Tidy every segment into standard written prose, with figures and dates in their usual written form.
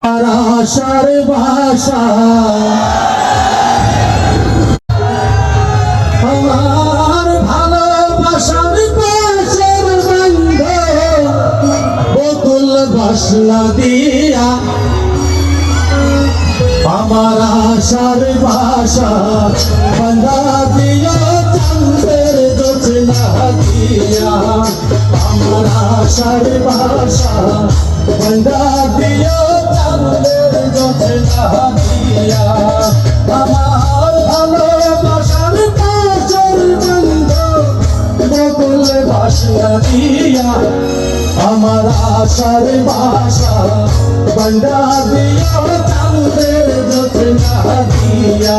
আশার ভাষা আমার ভালোবাসার পাশের বন্ধ বকুল বাসনা দিয়া আমার আশার ভাষা বন্ধা দিয়া চাঁদের জোছনা দিয়া আমার আশার ভাষা বন্ধা দিয়া চাঁদের জোছনা দিয়া আমার ভালোবাসার পাশের বন্ধ বকুল বাসনা দিয়া আমার আশার ভাষা বন্ধা দিয়া চাঁদের জোছনা দিয়া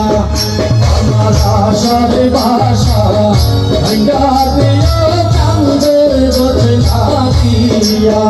আমার আশার ভাষা বন্ধা দিয়া চাঁদের জোছনা দিয়া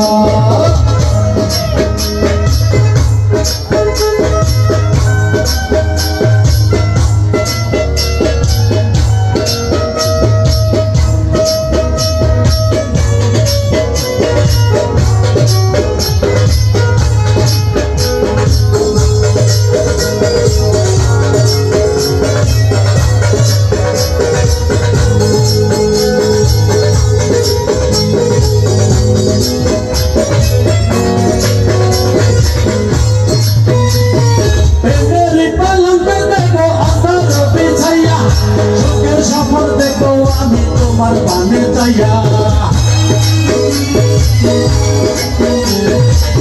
আমি তোমার পানে যাইয়া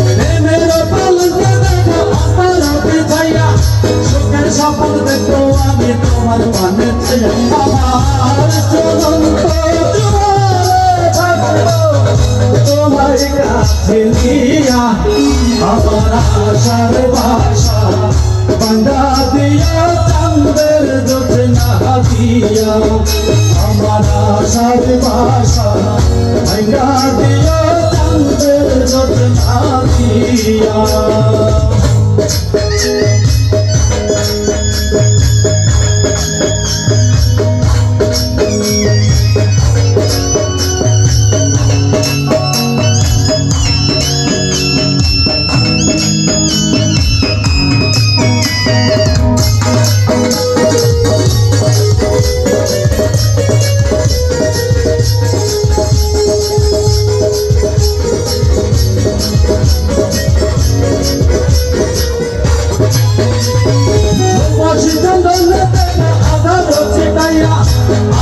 প্রেমের পালকে দেখো আমার পিছাইয়া সুখের সফল দেখো আমি তোমার পানে যাইয়া আমার চলন্ত তোমার কাছে নিয়া আমার আশার ভাষা বন্ধা দিয়া চাঁদের জোছনা দিয়া আমার আশার ভাষা বন্ধা দিয়া চাঁদের জোছনা দিয়া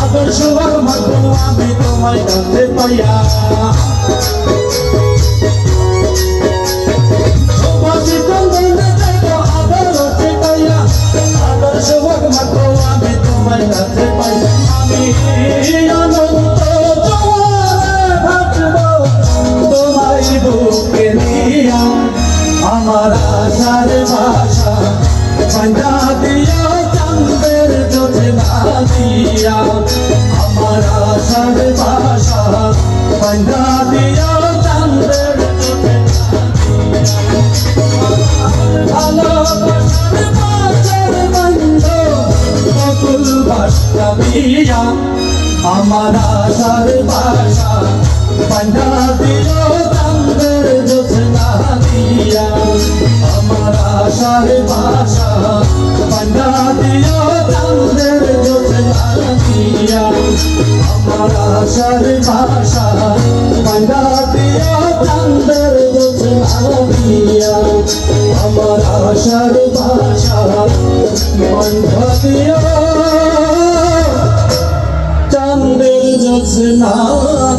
আদর্শ মাত্র আমি তোমায় কাছে পাইয়া আদর্শ মাত্র আমি তোমায় কাছে পাইয়া আমি অনন্ত ভাবব তোমায় বুকে নিয়া আমার আশার ভাষা বন্ধা দিয়া চাঁদের জোছনা দিয়া আমার আশার ভাষা বন্ধা দিয়া চাঁদের জোছনা ভালোবাসার পাশের বন্ধ বকুল বাসনা দিয়া আমার আশার ভাষা বন্ধা দিয়া চাঁদের জোছনা দিয়া আমার আশার ভাষা বন্ধা দিয়া চাঁদের জোছনা দিয়া আমার আশার ভাষা বন্ধা দিয়া চাঁদের জোছনা দিয়া আমার আশার ভাষা বন্ধা দিয়া চাঁদের জোছনা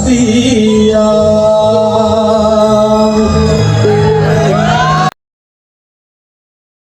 দিয়া।